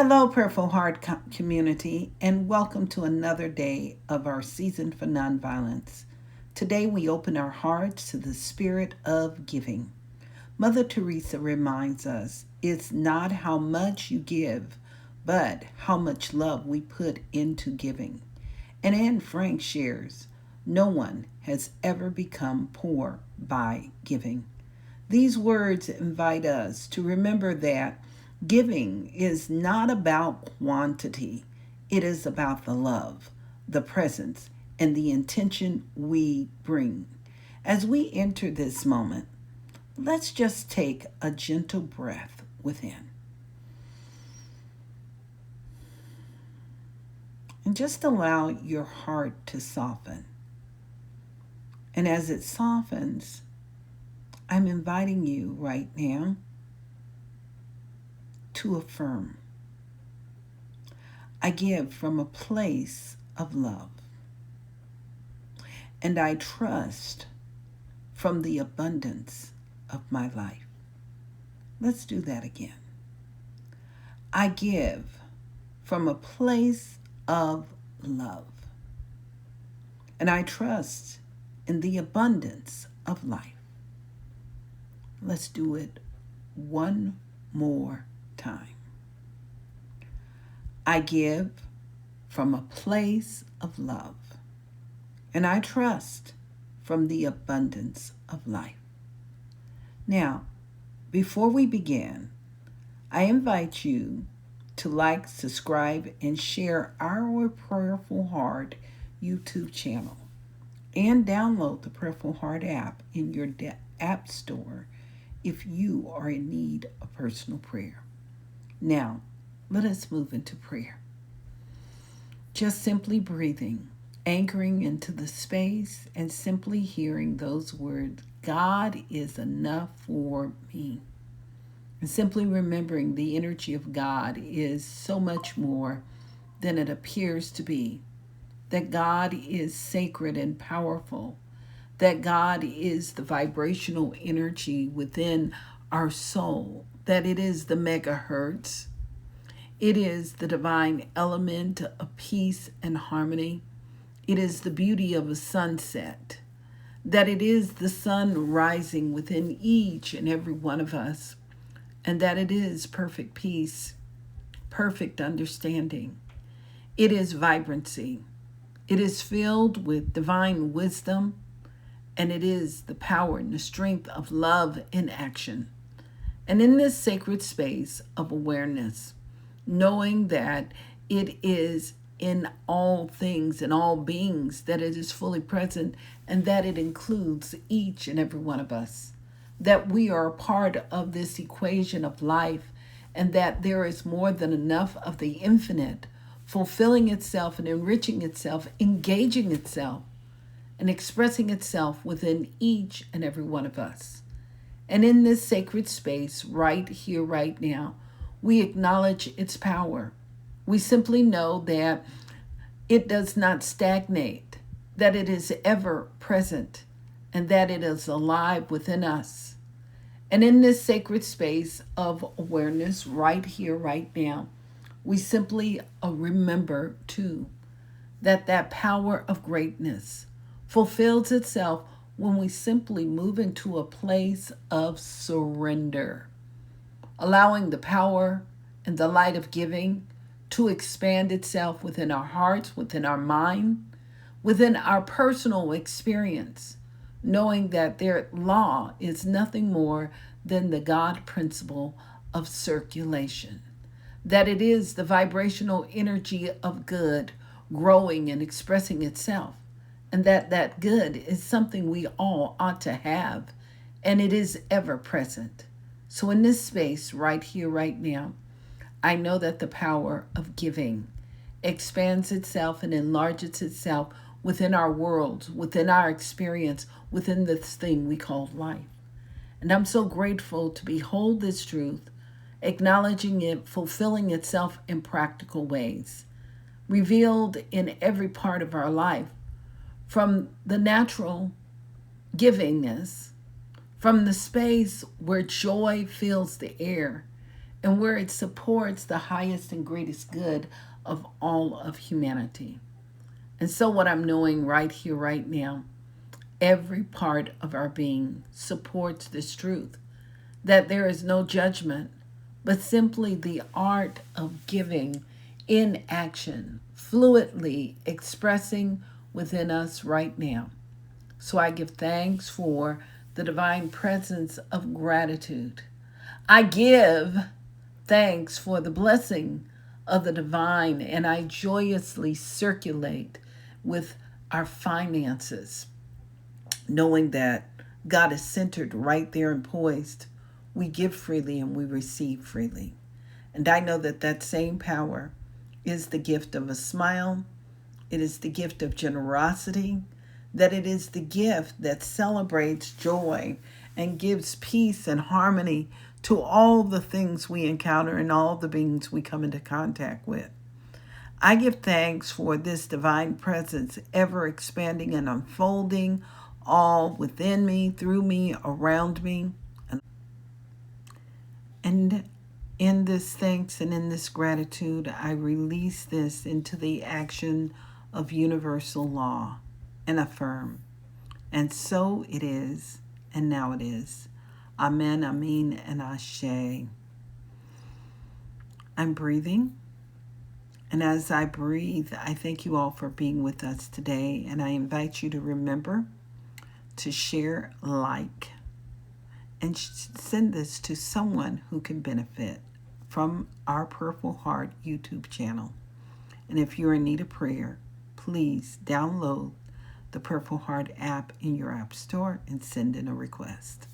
Hello, Prayerful Heart community, and welcome to another day of our season for nonviolence. Today, we open our hearts to the spirit of giving. Mother Teresa reminds us it's not how much you give, but how much love we put into giving. And Anne Frank shares, no one has ever become poor by giving. These words invite us to remember that giving is not about quantity, it is about the love, the presence, and the intention we bring. As we enter this moment, let's just take a gentle breath within and just allow your heart to soften. And as it softens, I'm inviting you right now to affirm. I give from a place of love, and I trust from the abundance of my life. Let's do that again. I give from a place of love, and I trust in the abundance of life. Let's do it one more time. I give from a place of love, and I trust from the abundance of life. Now, before we begin, I invite you to like, subscribe, and share our Prayerful Heart YouTube channel and download the Prayerful Heart app in your app store if you are in need of personal prayer. Now, let us move into prayer. Just simply breathing, anchoring into the space, and simply hearing those words, God is enough for me. And simply remembering the energy of God is so much more than it appears to be. That God is sacred and powerful. That God is the vibrational energy within our soul. That it is the megahertz. It is the divine element of peace and harmony. It is the beauty of a sunset. That it is the sun rising within each and every one of us. And that it is perfect peace, perfect understanding. It is vibrancy. It is filled with divine wisdom, and it is the power and the strength of love in action. And in this sacred space of awareness, knowing that it is in all things and all beings, that it is fully present, and that it includes each and every one of us, that we are a part of this equation of life, and that there is more than enough of the infinite fulfilling itself and enriching itself, engaging itself, and expressing itself within each and every one of us. And in this sacred space, right here, right now, we acknowledge its power. We simply know that it does not stagnate, that it is ever present, and that it is alive within us. And in this sacred space of awareness, right here, right now, we simply remember, too, that power of greatness fulfills itself when we simply move into a place of surrender, allowing the power and the light of giving to expand itself within our hearts, within our mind, within our personal experience, knowing that their law is nothing more than the God principle of circulation, that it is the vibrational energy of good growing and expressing itself, and that good is something we all ought to have, and it is ever present. So in this space, right here, right now, I know that the power of giving expands itself and enlarges itself within our world, within our experience, within this thing we call life. And I'm so grateful to behold this truth, acknowledging it, fulfilling itself in practical ways, revealed in every part of our life, from the natural givingness, from the space where joy fills the air, and where it supports the highest and greatest good of all of humanity. And so, what I'm knowing right here, right now, every part of our being supports this truth that there is no judgment, but simply the art of giving in action, fluidly expressing within us right now. So I give thanks for the divine presence of gratitude. I give thanks for the blessing of the divine, and I joyously circulate with our finances, knowing that God is centered right there and poised. We give freely and we receive freely. And I know that that same power is the gift of a smile, it is the gift of generosity, that it is the gift that celebrates joy and gives peace and harmony to all the things we encounter and all the beings we come into contact with. I give thanks for this divine presence ever expanding and unfolding all within me, through me, around me. And in this thanks and in this gratitude, I release this into the action of universal law and affirm. And so it is, and now it is. Amen, Amen, and Ashe. I'm breathing. And as I breathe, I thank you all for being with us today. And I invite you to remember to share, like, and send this to someone who can benefit from our Purple Heart YouTube channel. And if you're in need of prayer, please download the Purple Heart app in your app store and send in a request.